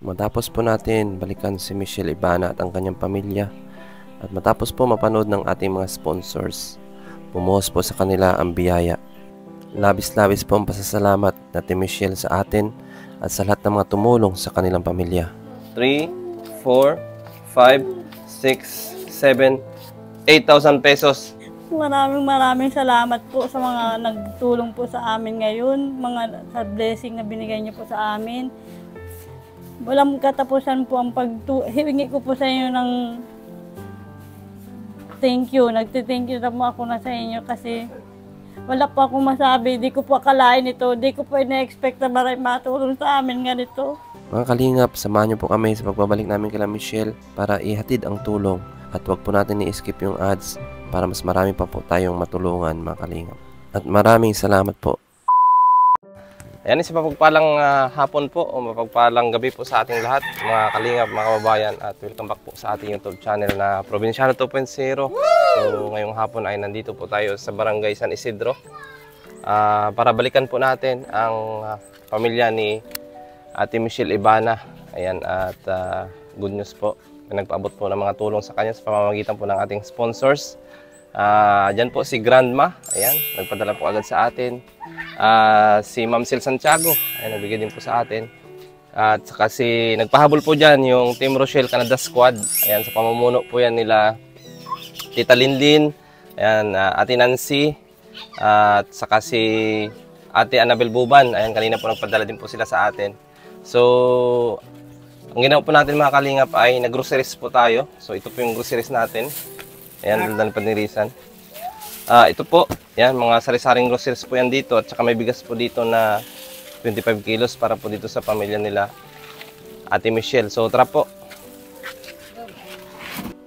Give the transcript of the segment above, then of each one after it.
Matapos po natin balikan si Michelle Ibana at ang kanyang pamilya, at matapos po mapanood ng ating mga sponsors, bumuhos po sa kanila ang biyaya. Labis-labis po ang pasasalamat natin Michelle sa atin at sa lahat ng mga tumulong sa kanilang pamilya. 3, 4, 5, 6, 7, 8,000 pesos. Maraming salamat po sa mga nagtulong po sa amin ngayon, sa blessing na binigay niyo po sa amin. Walang katapusan po ang hihingi ko po sa inyo ng thank you. Nagti-thank you na po ako na sa inyo kasi wala po akong masabi. Di ko po akalain ito. Di ko po ina-expect na matulong sa amin ganito. Mga kalingap, samahan niyo po kami sa pagbabalik namin kila Michelle para ihatid ang tulong. At wag po natin i-skip yung ads para mas marami pa po tayong matulungan, mga kalingap. At maraming salamat po. Ayan, isa mapagpalang hapon po o mapagpalang gabi po sa ating lahat, mga kalingap, mga kababayan, at welcome back po sa ating YouTube channel na Probinsyano 2.0. So ngayong hapon ay nandito po tayo sa Barangay San Isidro para balikan po natin ang pamilya ni Ate Michelle Ibana. Ayan, at good news po, nagpaabot po ng mga tulong sa kanya sa pamamagitan po ng ating sponsors. Diyan po si Grandma, ayan, nagpadala po agad sa atin. Si Ma'am Sil Santiago, ayan, nagbigay din po sa atin. At saka nagpahabol po dyan yung Team Rochelle Canada Squad. Ayan, sa pamumuno po yan nila Tita Linlin, ayan, Ate Nancy, at saka si Ate Annabel Buban. Ayan, kanina po nagpadala din po sila sa atin. So, ang ginawa po natin mga kalingap ay nag-groceries po tayo. So, ito po yung groceries natin. Ayan, daldan pa ni Rizan. Ito po, yan, mga sari-saring groceries po yan dito. At saka may bigas po dito na 25 kilos para po dito sa pamilya nila Ate Michelle. So, tara po.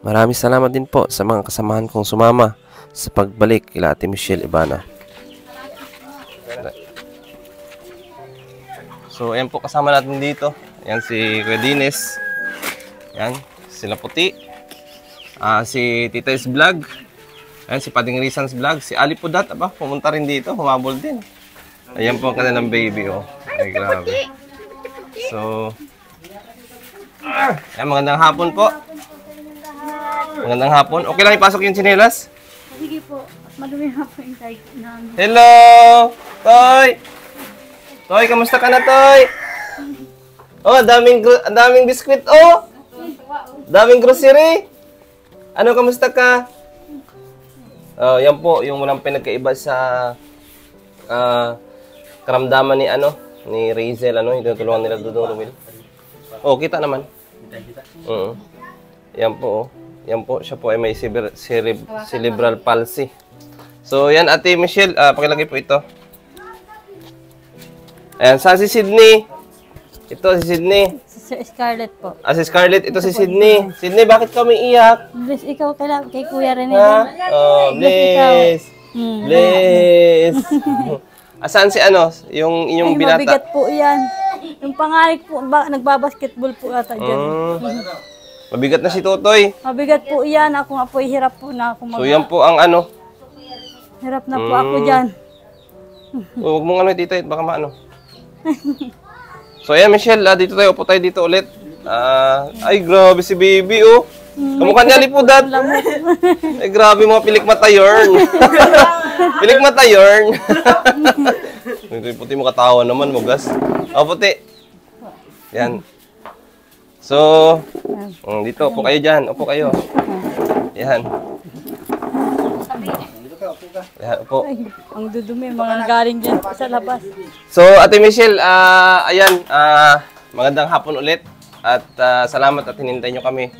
Maraming salamat din po sa mga kasamahan kong sumama sa pagbalik kila Ate Michelle Ibana. So, ayan po kasama natin dito. Ayan si Kuya Dines. Ayan, sila Puti. Si Tita's Vlog. Ayan, si Pading Rizan's Vlog. Si Ali Pudat, pumunta rin dito. Humabol din. Ayan po ang kanilang baby, oh. Ay, grabe. So, ayan, magandang hapon po. Magandang hapon. Okay lang ipasok yung tsinelas? Sige po. Madumi na po yung tag namin. Hello! Toy! Toy, kamusta ka na, Toy? Oh, daming biskwit, oh! Daming grocery! Ano, kamusta ka? Yan po, yung walang pinagkaiba sa karamdaman ni Razel, yung tinutulungan nila doon, Will. Oh, kita naman. Yan po, oh. Yan po, siya po ay may cerebral palsy. So, yan, Ate Michelle, pakilagay po ito. Ayan, saan si Sydney? Ito, si Sydney. Si Scarlett po. Si Scarlett, ito si Sydney. Sydney, bakit ka umiiyak? Bless ikaw kay Kuya Rene. Oh, bless. Bless. Saan si yung inyong binata? Mabigat po yan. Yung pangalit po, nagbabasketball po ata dyan. Mabigat na si Totoy. Mabigat po yan. Ako nga po, hirap po na ako. So, yan po ang Hirap na po ako dyan. Huwag mong tita, baka maano. So, ayan, Michelle, dito tayo. Upo tayo dito ulit. Ay, grabe si baby, oh. Kamukha niya ni Pudat. Ay, grabe mga pilikmata yarn. Pilikmata yarn. Ito yung puti mo katawa naman, mugas. Oh, puti. Yan. So, dito, upo kayo dyan. Upo kayo. Yan. Yan, upo. Ay, ang dudumi, mga galing dyan sa labas. So, Ate Michelle, ayan, magandang hapon ulit. At salamat at hinintay nyo kami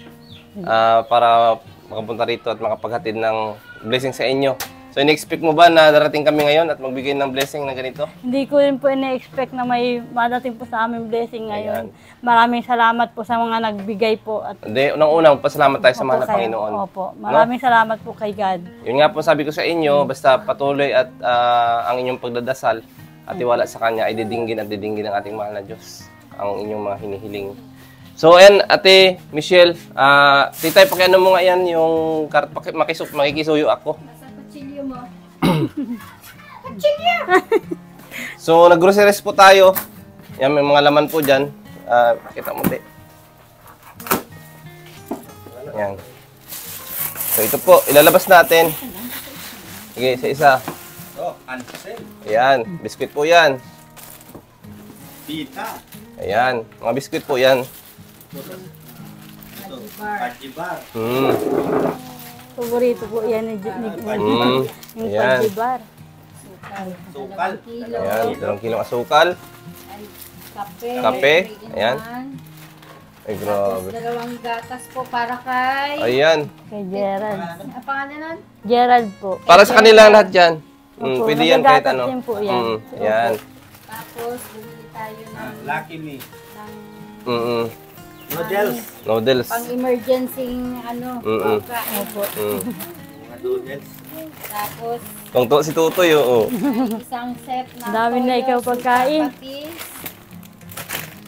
para makapunta rito at makapaghatid ng blessing sa inyo. So, in-expect mo ba na darating kami ngayon at magbigay ng blessing na ganito? Hindi ko rin po in-expect na may madating po sa aming blessing ngayon. Ayan. Maraming salamat po sa mga nagbigay po. Hindi, unang-unang pasalamat tayo sa mahal na Panginoon. Opo, maraming salamat po kay God. Yun nga po sabi ko sa inyo, basta patuloy at ang inyong pagdadasal at tiwala sa Kanya ay didinggin at didinggin ng ating mahal na Diyos ang inyong mga hinihiling. So, ayan, Ate Michelle, titay, pakiano mo nga yan yung makikisuyo ako. Kutsilyo mo. So, nag-groceries po tayo. Yan, may mga laman po dyan. Pakita mo, di. Ayan. So, ito po, ilalabas natin. Sige, isa-isa. Ayan, biskuit po yan. Pita. Ayan, mga biskuit po yan. Pajibar. Paborito po yan ni yung Ayan. pajibar. Sukal. Ayan, 2 kilong asukal. Kape. Ayan. Ay, grabe. Dalawang gatas po para kay... Ayan. Kay Gerald. Ang pangalan nun? Gerald po. Para sa kanila lahat yan. Opo, Pwede yan kahit nagagatas ano. din po yan. Ayan. Tapos, bumili tayo ng... Lucky me. ng Noodles. Noodles. pang-emergency, ano, pagkain. Opo. Mga noodles. Tapos, Tungto si Tutoy, oo. isang set na Dami na ikaw pagkain. patis,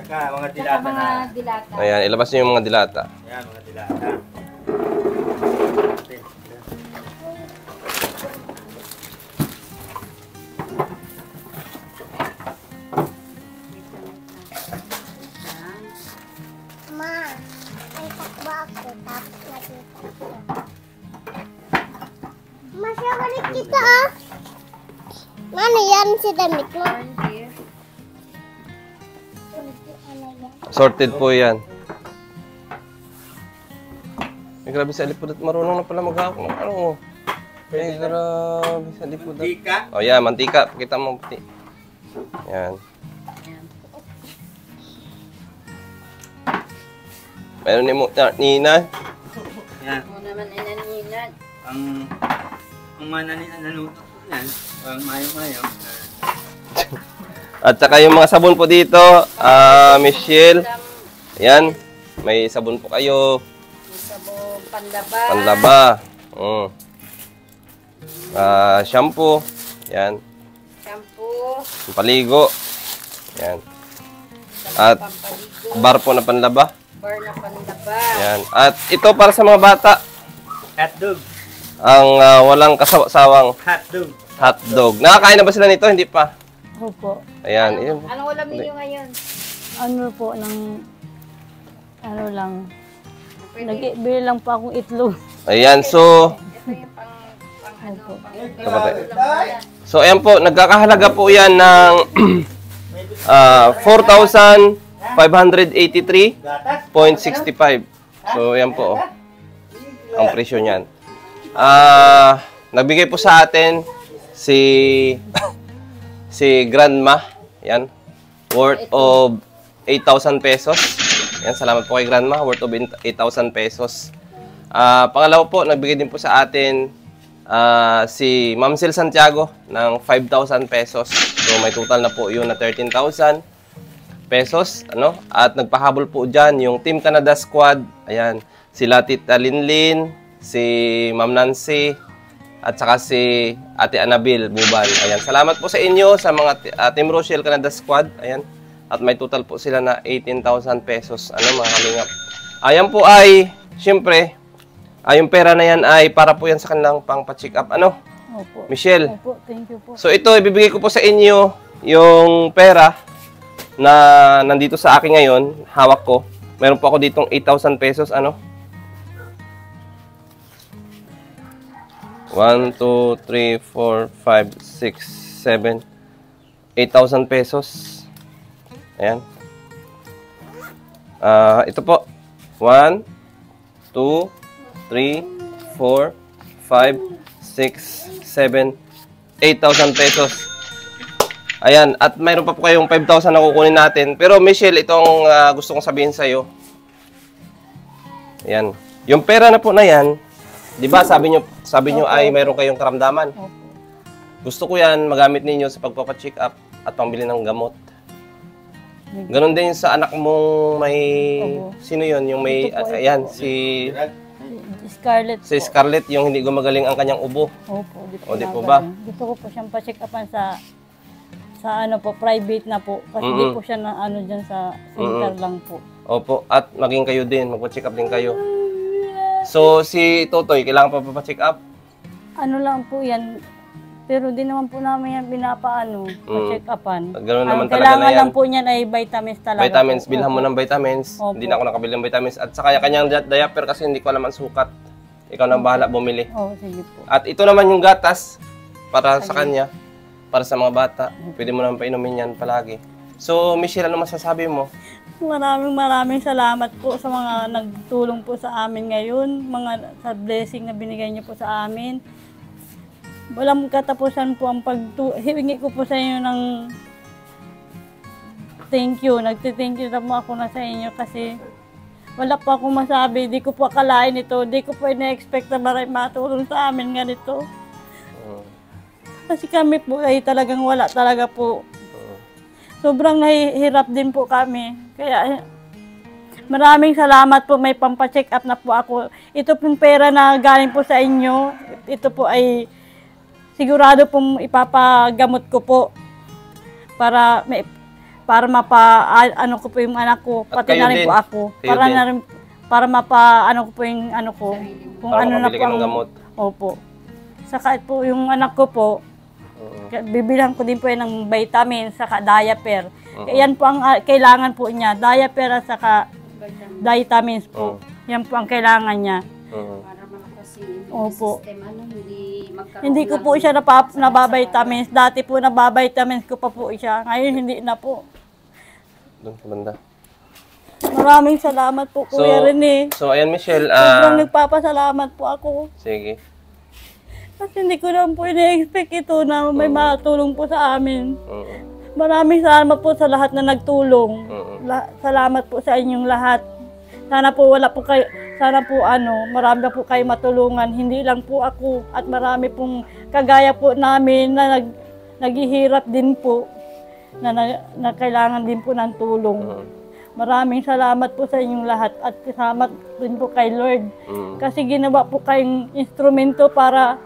Saka mga saka dilata mga na. dilata. Ayan, ilabas niyo yung mga dilata. Ayan, mga dilata. Ma, may takbo ako tapos nakita ko. Masya, balik kita ah. Ano yan si damit mo? Corn beef. Ano yan? Sorted po yan. Ay, grabe sa lipudat. Marunong na pala maghahakot ng ano. Ay, grabe sa lipudat. Tika. O yan, mantika. Pakita mo puti. Yan. Meron ni Nina. Yan. Mo naman inaninan. Ang nanuto ko yan. Ang mayo-mayo. At saka yung mga sabon po dito. Michelle. Yan. May sabon po kayo. May sabong panlaba. Panlaba. Shampoo. Yan. Shampoo. Paligo. Yan. At Pampaligo. bar po na panlaba. Bar na panlaba. Yan. At ito para sa mga bata. Hotdog. Ang walang kasawang Hotdog. hotdog. Nakakain na ba sila nito? Hindi pa. Opo. Ayan. Yun. Anong ulam niyo ngayon? Ano po ng... Ano lang. Pwede. Nag-bili lang po akong itlog. Ayan. So, Ito yung pang ano, Opo. kapatid. ulam na yan. So, ayan po. Nagkakahalaga po yan ng 4,583.65. So, ayan po. Ang presyo niyan. Nagbigay po sa atin si Grandma. Yan. Worth of 8,000 pesos. Yan. Salamat po kay Grandma. Worth of 8,000 pesos. Pangalawa po, nagbigay din po sa atin si Ma'am Sil Santiago ng 5,000 pesos. So, may total na po yun na 13,000 pesos. Ano? At nagpahabol po dyan yung Team Canada Squad. Ayan. Sila Tita Linlin, si Ma'am Nancy, at saka si Ate Anabil Buban. Ayan. Salamat po sa inyo sa mga Team Rochelle Canada Squad. Ayan. At may total po sila na 18,000 pesos. Ano mga kalingap. Ayan po ay, syempre, yung pera na yan ay para po yan sa kanilang pang-check up. Ano? Opo. Michelle. Opo, thank you po. So ito, ibibigay ko po sa inyo yung pera na nandito sa akin ngayon. Hawak ko. Meron po ako ditong 8,000 pesos. Ano? 1, 2, 3, 4, 5, 6, 7, 8,000 pesos. Ayan. Ito po. 1, 2, 3, 4, 5, 6, 7, 8,000 pesos. Ayan. At mayroon pa po kayong 5,000 na kukunin natin. Pero Michelle, itong gusto kong sabihin sa'yo. Ayan. Yung pera na po na yan, di ba sabi nyo ay mayroon kayong karamdaman. Opo. Gusto ko yan magamit ninyo sa pagpapacheck up at pangbili ng gamot. Ganon din sa anak mong may... Opo. Sino yun? Yung may... Ito po, ayan, ito si Scarlett po. Scarlett, yung hindi gumagaling ang kanyang ubo. Opo, di O, di po po ba? Gusto ko po siyang pa-check upan sa ano po, private na po. Kasi di po siya na ano dyan sa center lang po. Opo, at maging kayo din, magpa-check up din kayo. So, si Totoy, kailangan pa pa-check up? Ano lang po yan, Pero di naman po namin yan pinapaano, pa-check upan. Ganun naman talaga Kailangan na yan. lang po niyan ay vitamins talaga. Vitamins, po. bilhan mo Opo. ng vitamins. Opo. Hindi na ako nakabili ng vitamins. At saka yung kanyang diaper kasi hindi ko alam ang sukat. Ikaw na bahala bumili. Oo, sige po. At ito naman yung gatas para sa kanya, para sa mga bata. Pwede mo naman painumin yan palagi. So, Michelle, ano masasabi mo? Maraming salamat po sa mga nagtulong po sa amin ngayon, sa blessing na binigay niyo po sa amin. Walang katapusan po ang hihingi ko po sa inyo ng thank you. Nagti-thank you na po ako na sa inyo kasi wala po akong masabi. Di ko po akalain ito. Di ko po ina-expect na matulong sa amin ganito. Kasi kami po ay talagang wala talaga po. Sobrang nahihirap din po kami. Kaya maraming salamat po. May pampacheck up na po ako. Ito pong pera na galing po sa inyo. Ito po ay sigurado pong ipapagamot ko po para ano ko po yung anak ko, At pati kayo na rin din. po ako. Kayo Para din. na rin ano ko po yung ano ko. Kung Para ano na makabili po ka ng gamot. Opo. Saka po yung anak ko po, bibilang ko din po yan ng vitamin, saka diaper. Yan po ang kailangan po niya, diaper at saka vitamins po. Yan po ang kailangan niya. Para malakas yung Opo. system, hindi magkaroon Hindi ko po siya nababitamins. Dati po nababitamins ko pa po siya. Ngayon hindi na po. Doon sa banda. Maraming salamat po, Kuya Rene. So, ayan, Michelle. Sobrang nagpapasalamat po ako. Sige. Kasi hindi ko naman po ina-expect ito na may matulong po sa amin. Oo. Maraming salamat po sa lahat na nagtulong. Salamat po sa inyong lahat. Sana po marami na po kayo matulungan. Hindi lang po ako at marami pong kagaya po namin na naghihirap din po na kailangan din po ng tulong. Maraming salamat po sa inyong lahat at salamat din po kay Lord. Kasi ginawa po kayong instrumento para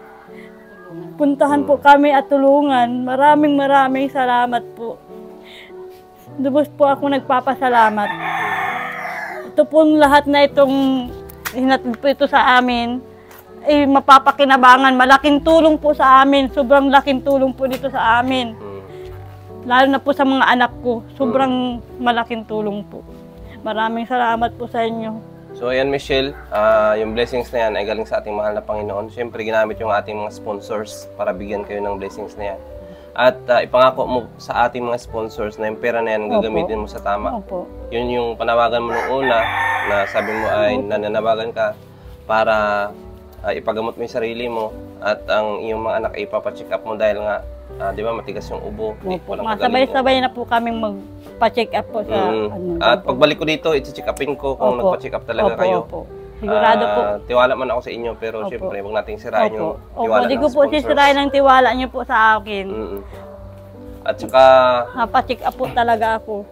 puntahan po kami at tulungan. Maraming salamat po. Lubos po ako nagpapasalamat. Ito pong lahat na itong hinatid po ito sa amin, ay mapapakinabangan. Malaking tulong po sa amin. Sobrang laking tulong po dito sa amin. Lalo na po sa mga anak ko. Sobrang malaking tulong po. Maraming salamat po sa inyo. So, ayan, Michelle, yung blessings na yan ay galing sa ating mahal na Panginoon. Siyempre, ginamit yung ating mga sponsors para bigyan kayo ng blessings na yan. At ipangako mo sa ating mga sponsors na yung pera na yan gagamitin mo sa tama. Opo. Yun yung panawagan mo nung una na sabi mo ay nananawagan ka para ipagamot mo yung sarili mo at ang iyong mga anak ay ipapacheck up mo dahil nga, di ba, matigas yung ubo. Opo. Masabay-sabay na po kami magpa-check up po sa At pagbalik ko dito, i-check upin ko kung nagpa-check up talaga kayo. Opo. Sigurado po. Tiwala man ako sa inyo, pero siyempre, huwag nating sirain yung tiwala Hindi ng ko po sponsors. sisirain ng tiwala niyo po sa akin. At saka, Napa-check up po talaga ako.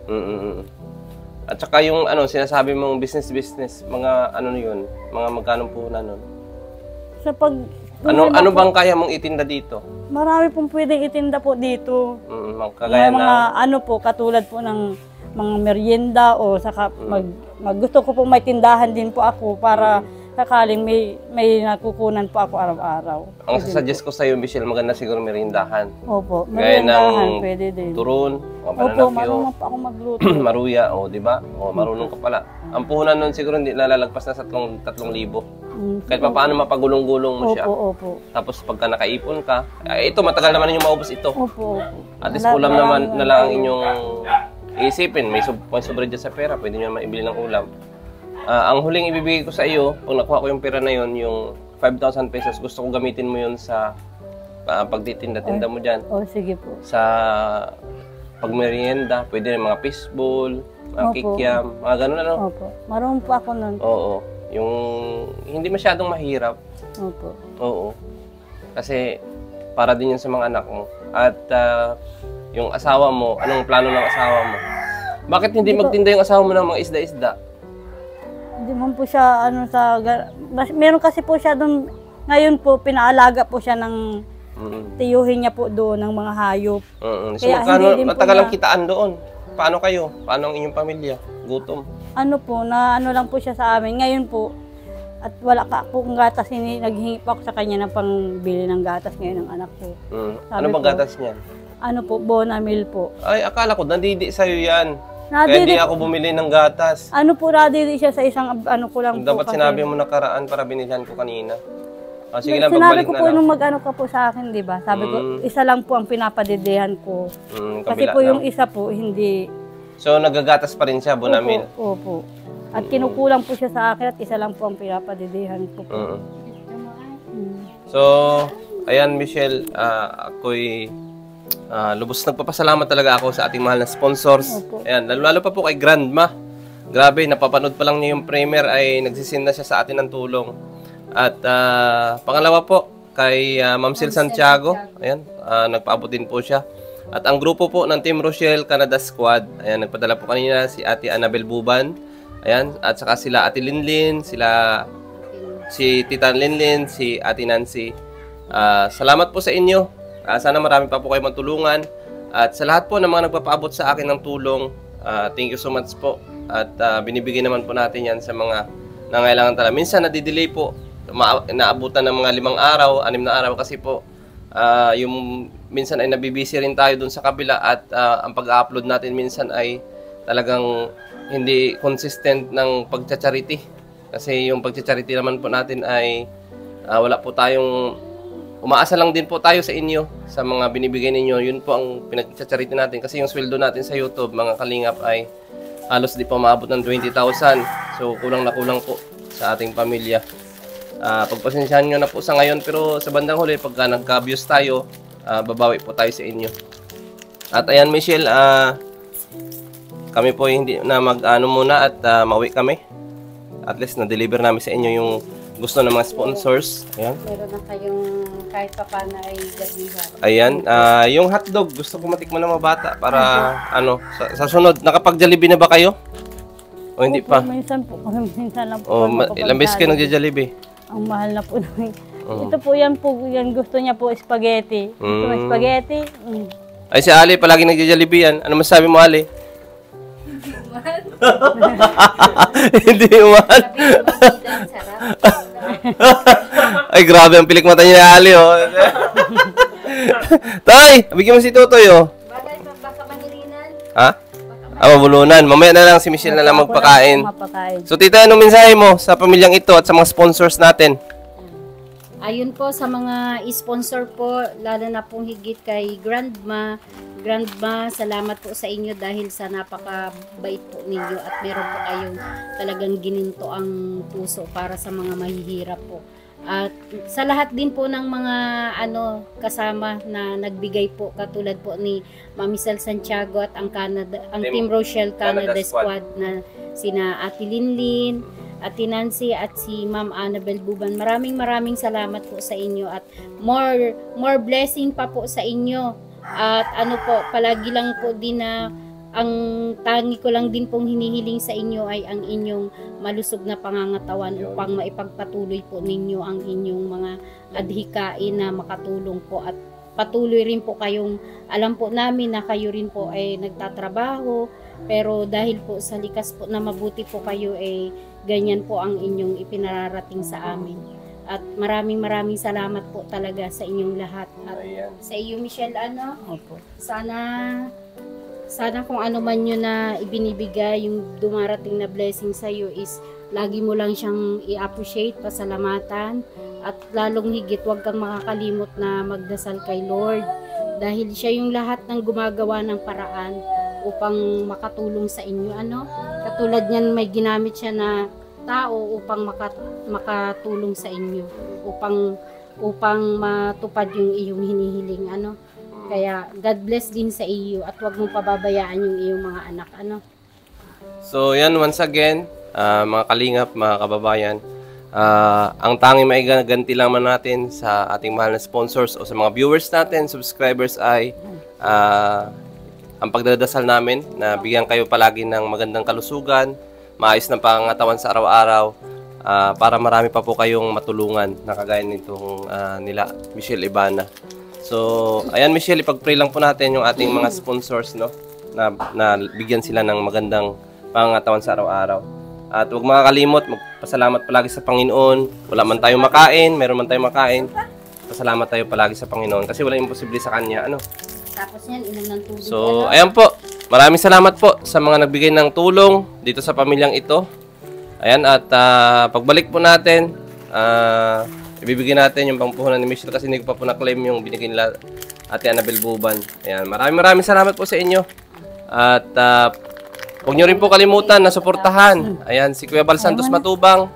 at saka yung sinasabi mong business, mga yun, mga magkano puhunan nun? Sa pag... Ano bang kaya mong itinda dito? Marami pong pwedeng itinda po dito. Kagaya Mga katulad po ng mga merienda o saka gusto ko pong may tindahan din po ako para sakaling may nakukunan po ako araw-araw. Ang sasuggest ko sa iyo, Michelle, maganda siguro merindahan. Opo, Gaya meriendahan ng pwede din. turon, Opo, pananakyo, marunong pa ako magluto. maruya, di ba? Marunong ka pala. Ang puhunan nun siguro hindi nalalagpas na sa 3,000. Kahit pa paano mapagulong-gulong mo siya. Opo. Tapos pagka nakaipon ka, ito matagal naman yung maubos ito. Opo. At least ulam naman na lang ang inyong iisipin. May sobre dyan sa pera, pwede nyo naman ibili ng ulam. Ang huling ibibigay ko sa iyo, pag nakuha ko yung pera na yon, yung 5,000 pesos, gusto ko gamitin mo yun sa pagtitinda-tinda mo dyan. Sige po. Sa pagmerienda, pwede rin mga fishbowl, mga kikiam, mga ganun Opo. Marunong po ako nun. Oo. Yung hindi masyadong mahirap. Opo. Oo. Kasi para din yun sa mga anak mo. At yung asawa mo, anong plano ng asawa mo? Bakit hindi magtinda yung asawa mo ng mga isda-isda? Hindi man po siya meron kasi po siya doon, ngayon po pinaalaga po siya ng tiyuhin niya po doon ng mga hayop. So matagal ang kitaan doon? Paano kayo? Paano ang inyong pamilya? Gutom? Lang po siya sa amin. Ngayon po, At wala ka pong gatas, naghingi pa ako sa kanya ng pangbili ng gatas ngayon ng anak ko. Ano bang ko, gatas niyan? Ano po, Bonamil po. Ay, akala ko, nandidi sa'yo yan. Kaya Nadiri, di ako bumili ng gatas. ano po, nadiri siya sa isang ano ko lang po. Dapat kasi- sinabi mo nakaraan para binilhan ko kanina. Sige lang, Sinabi pagbalik ko na po lang. nung mag-ano ka po sa akin, di ba? Sabi ko, isa lang po ang pinapadidihan ko. Kasi Kabila po yung lang. isa po, hindi. So, nagagatas pa rin siya, Bonamil. Opo. At kinukulang po siya sa akin at isa lang po ang pinapadidihan ko po. So, ayan Michelle, ako'y lubos nagpapasalamat talaga ako sa ating mahal na sponsors. Opo. Ayan, lalo pa po kay Grandma. Grabe, napapanood pa lang niya yung premiere ay nagsisin na siya sa atin ng tulong. At pangalawa po, kay Ma'am Sil Santiago. Ayan, nagpaabot din po siya. At ang grupo po ng Team Rochelle Canada Squad, ayan, nagpadala po kanina si Ate Annabel Buban. Ayan, at saka sila Ate Linlin, si Tita Linlin, si Ate Nancy. Salamat po sa inyo. Sana marami pa po kayo matulungan. At sa lahat po ng mga nagpapaabot sa akin ng tulong, thank you so much po. At binibigay naman po natin yan sa mga nangailangan talaga. Minsan nadidelay po. Naabutan ng mga 5 araw, 6 na araw kasi po yung minsan ay nabibisi rin tayo dun sa kabila at ang pag-upload natin minsan ay talagang hindi consistent ng pagcha-charity. Kasi yung pagcha-charity naman po natin ay wala po tayong umaasa lang din po tayo sa inyo sa mga binibigay ninyo. Yun po ang pinag-charity natin kasi yung sweldo natin sa YouTube, mga kalingap, ay halos di pa maabot ng 20,000. So kulang na kulang po sa ating pamilya. Pagpasensyahan nyo na po sa ngayon, pero sa bandang huli pagka nagka-views tayo, babawi po tayo sa inyo. At ayan Michelle, kami po hindi na mag-ano muna at mauwi kami. At least na-deliver namin sa inyo yung gusto ng mga sponsors. Ayan. Meron na kayong kahit pa paano ay gabihan. Ayan, yung hotdog gusto ko matikman ng mga bata para ano, sa sunod nakapag-Jollibee na ba kayo? O hindi pa? Minsan po, minsan lang po. O kami ilang beses kayo nagja-Jollibee? Ang mahal na po namin. Ito po yan gusto niya po spaghetti. Gusto mo spaghetti? Ay si Ali palagi nagja-Jollibee yan. Ano masabi mo Ali? Hindi umahal. Ay grabe ang pilik mata niya Ali oh. Tay, bigyan mo si Totoy oh. Bagay, baka manirinan. Ha? Mabulunan. Mamaya na lang si Michelle na lang magpakain. So tita, anong mensahe mo sa pamilyang ito at sa mga sponsors natin? Ayun po sa mga sponsor po, lalo na pong higit kay Grandma. Grandma, salamat po sa inyo dahil sa napakabait po ninyo at meron po kayong talagang gininto ang puso para sa mga mahihirap po. At sa lahat din po ng mga kasama na nagbigay po, katulad po ni Ma'am Sil Santiago at ang Team Rochelle Canada Squad na sina Ate Linlin, Ate Nancy at si Ma'am Annabel Buban. Maraming salamat po sa inyo at more blessing pa po sa inyo. At palagi lang po din na ang tangi ko lang din pong hinihiling sa inyo ay ang inyong malusog na pangangatawan upang maipagpatuloy po ninyo ang inyong mga adhikain na makatulong po at patuloy rin po kayong, alam po namin na kayo rin po ay nagtatrabaho, pero dahil po sa likas po na mabuti po kayo ay ganyan po ang inyong ipinararating sa amin. At maraming salamat po talaga sa inyong lahat. At sa iyo Michelle, Opo. Sana kung ano man yun na ibinibigay, yung dumarating na blessing sa iyo is lagi mo lang siyang i-appreciate, pasalamatan, at lalong higit huwag kang makakalimot na magdasal kay Lord dahil siya yung lahat ng gumagawa ng paraan upang makatulong sa inyo. Katulad niyan, may ginamit siya na tao upang makatulong sa inyo, upang matupad yung iyong hinihiling. Kaya God bless din sa iyo at huwag mong pababayaan yung iyong mga anak. So yan, once again, mga kalingap, mga kababayan, ang tanging maigaganti lang man natin sa ating mahal na sponsors o sa mga viewers natin, subscribers ay ang pagdadasal namin na bigyan kayo palagi ng magandang kalusugan, maayos na pangangatawan sa araw-araw, para marami pa po kayong matulungan na kagaya nitong nila Michelle Ibana. So, ayan Michelle, ipag-pray lang po natin yung ating mga sponsors, no? Na bigyan sila ng magandang pangangatawan sa araw-araw. At huwag makakalimot, magpasalamat palagi sa Panginoon. Wala man tayong makain, meron man tayong makain. Pasalamat tayo palagi sa Panginoon kasi wala imposible sa Kanya. Ano? Tapos yan, inom ng tubig. So, ayan po. Maraming salamat po sa mga nagbigay ng tulong dito sa pamilyang ito. Ayan, at pagbalik po natin, ibibigay natin yung pangpuhunan ni Michelle kasi hindi ko pa po na-claim yung binigay nila Ate Annabel Buban. Ayan, maraming salamat po sa inyo. At huwag nyo rin po kalimutan na suportahan. Ayan, si Kuya Bal Santos Matubang,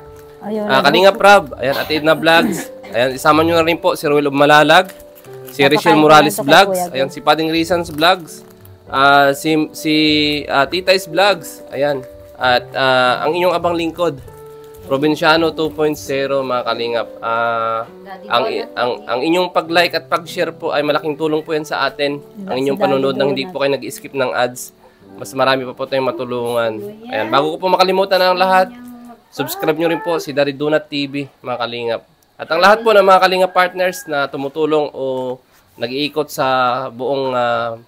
Kalinga Prab, ayan, Ate Edna Vlogs. Ayan, isama nyo na rin po si Ruel of Malalag, si Richelle Morales Vlogs, ayan, si Pading Rizans Vlogs, si Titay's Vlogs, ayan, at ang inyong abang lingkod, Provinciano 2.0, mga kalingap. Ang inyong pag-like at pag-share po ay malaking tulong po yan sa atin. Ang inyong panonood nang hindi po kayo nag-skip ng ads, mas marami pa po tayong matulungan. Ayan, bago ko po makalimutan ang lahat, subscribe nyo rin po si Dari Donut TV, mga kalingap. At ang lahat po ng mga kalingap partners na tumutulong o nag-iikot sa buong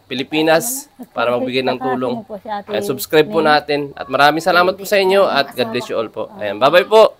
Pilipinas para magbigay ng tulong. Ayan, subscribe po natin. At maraming salamat po sa inyo at God bless you all po. Ayan, bye-bye po!